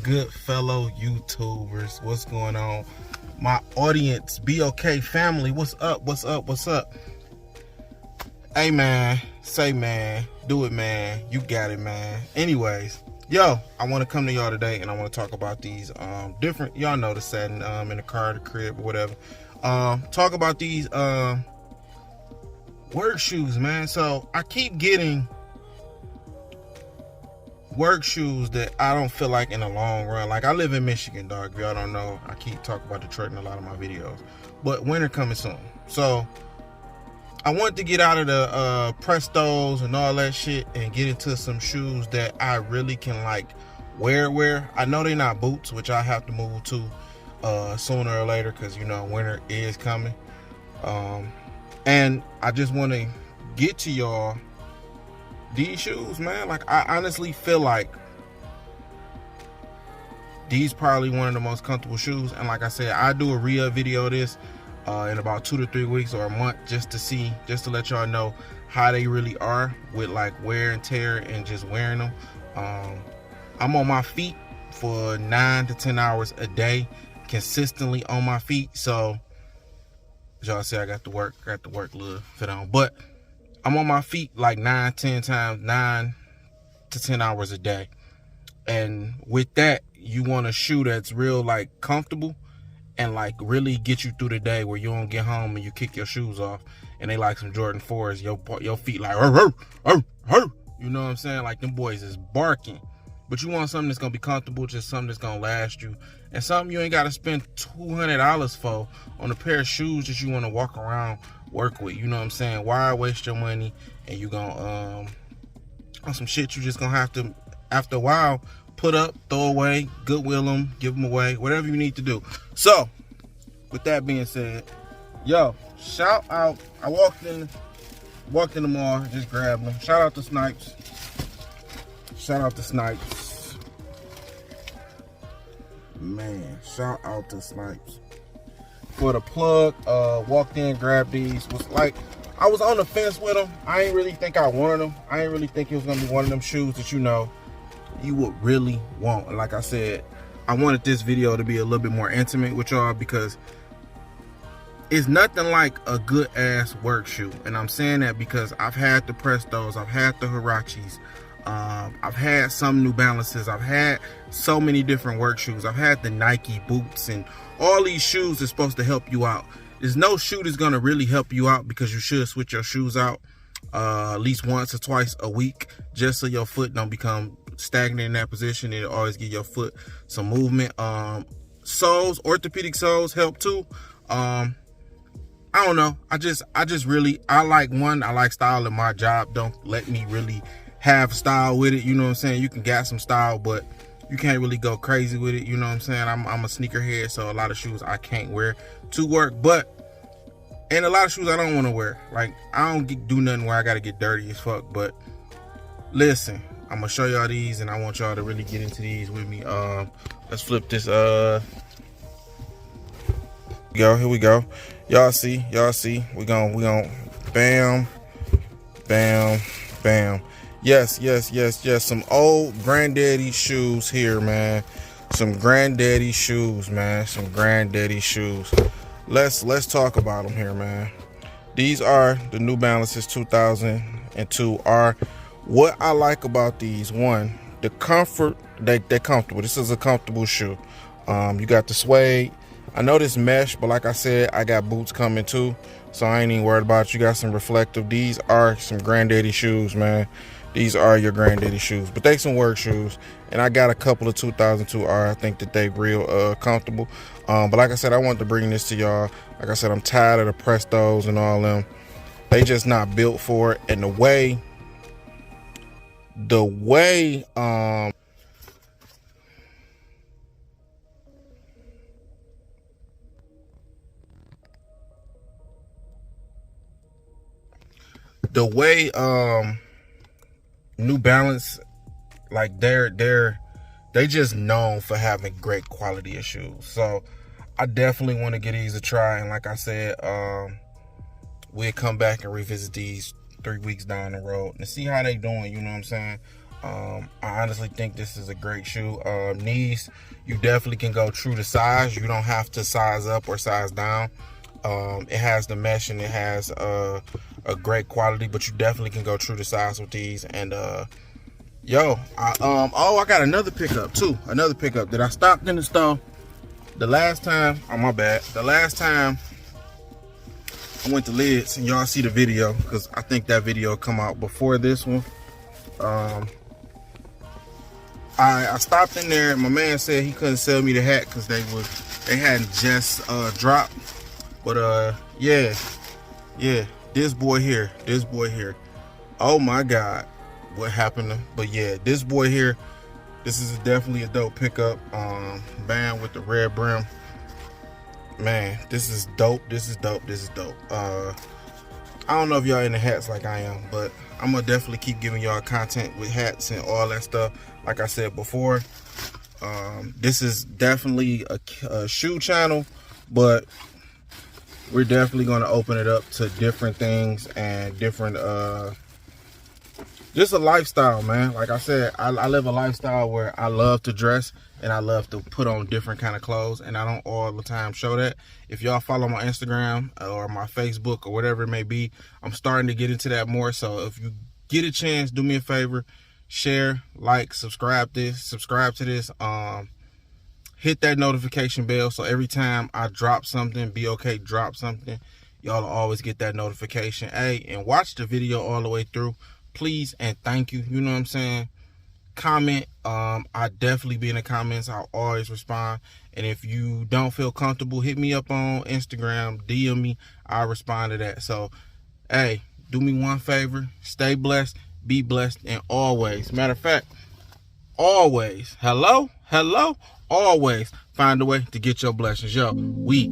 good fellow YouTubers? What's going on? My audience, BOK family, what's up? What's up? What's up? Hey man, say man, do it man, you got it man. Anyways, yo, I want to come to y'all today and I want to talk about these different, y'all know the setting in the car, the crib, or whatever. Talk about these work shoes, man. So I keep getting work shoes that I don't feel like in the long run. Like, I live in Michigan, dog. If y'all don't know, I keep talking about Detroit in a lot of my videos, but winter coming soon. So I want to get out of the Prestos and all that shit and get into some shoes that I really can like wear. I know they're not boots, which I have to move to sooner or later, because you know winter is coming. And I just want to get to y'all these shoes, man. Like, I honestly feel like these probably one of the most comfortable shoes. And like I said, I do a re-up video of this in about 2 to 3 weeks or a month, just to let y'all know how they really are with like wear and tear and just wearing them. I'm on my feet for 9 to 10 hours a day, consistently on my feet. So as y'all see, I got to work a little fit on, but I'm on my feet like 9 to 10 hours a day. And with that, you want a shoe that's real like comfortable and like really get you through the day, where you don't get home and you kick your shoes off and they like some Jordan 4s, your feet like hur, hur, hur. You know what I'm saying? Like, them boys is barking. But you want something that's gonna be comfortable, just something that's gonna last you, and something you ain't gotta spend $200 for on a pair of shoes that you wanna walk around, work with. You know what I'm saying? Why waste your money and you gonna on some shit you just gonna have to, after a while, put up, throw away, Goodwill them, give them away, whatever you need to do. So with that being said, yo, shout out. I walked in the mall, just grabbed them. Shout out to Snipes. Shout out to Snipes. Man, shout out to Snipes for the plug. Walked in, grabbed these. Was like, I was on the fence with them. I ain't really think I wanted them. I ain't really think it was gonna be one of them shoes that, you know, you would really want. And like I said, I wanted this video to be a little bit more intimate with y'all, because it's nothing like a good ass work shoe. And I'm saying that because I've had the Prestos, I've had the Huaraches, I've had some New Balances, I've had so many different work shoes, I've had the Nike boots, and all these shoes are supposed to help you out. There's no shoe that's gonna really help you out, because you should switch your shoes out at least once or twice a week, just so your foot don't become stagnant in that position. It'll always give your foot some movement. Soles, orthopedic soles help too. I don't know. I like style, and my job don't let me really have style with it. You know what I'm saying? You can get some style, but you can't really go crazy with it. You know what I'm saying? I'm a sneakerhead, so a lot of shoes I can't wear to work, and a lot of shoes I don't want to wear. Like, I don't do nothing where I got to get dirty as fuck. But listen, I'm gonna show y'all these, and I want y'all to really get into these with me. Let's flip this. Here we go. Y'all see, we gon' bam, bam, bam. Yes, some old granddaddy shoes here, man. Some granddaddy shoes, man. Some granddaddy shoes. Let's talk about them here, man. These are the New Balances 2002 R. What I like about these, one, the comfort, they're comfortable. This is a comfortable shoe. You got the suede. I know this mesh, but like I said, I got boots coming too, so I ain't even worried about it. You got some reflective. These are some granddaddy shoes, man. These are your granddaddy shoes, but they some work shoes. And I got a couple of 2002 R. I think that they real comfortable. But like I said, I want to bring this to y'all. Like I said, I'm tired of the Prestos and all them. They just not built for it. And the way New Balance, like they just known for having great quality of shoes. So I definitely want to get these a try. And like I said, we'll come back and revisit these 3 weeks down the road and see how they doing. You know what I'm saying? I honestly think this is a great shoe. Knees, you definitely can go true to size. You don't have to size up or size down. It has the mesh and it has a great quality, but you definitely can go true to size with these. And yo, I got another pickup too. Another pickup that I stopped in the store the last time. Oh, my bad. The last time I went to Lids, and y'all see the video because I think that video come out before this one. I stopped in there and my man said he couldn't sell me the hat because they hadn't just dropped. But yeah, this boy here. Oh my God, what happened? But yeah, this boy here. This is definitely a dope pickup. Band with the red brim. Man, this is dope. This is dope. I don't know if y'all into hats like I am, but I'm gonna definitely keep giving y'all content with hats and all that stuff. Like I said before, this is definitely a shoe channel, but we're definitely gonna open it up to different things and different, just a lifestyle, man. Like I said, I live a lifestyle where I love to dress and I love to put on different kind of clothes, and I don't all the time show that. If y'all follow my Instagram or my Facebook or whatever it may be, I'm starting to get into that more. So if you get a chance, do me a favor, share, like, subscribe to this. Hit that notification bell so every time I drop something, drop something, y'all will always get that notification. Hey, and watch the video all the way through, please and thank you. You know what I'm saying? Comment. I definitely be in the comments. I'll always respond. And if you don't feel comfortable, hit me up on Instagram, DM me. I'll respond to that. So, hey, do me one favor. Stay blessed, be blessed, and always, matter of fact, always, always find a way to get your blessings. Yo, we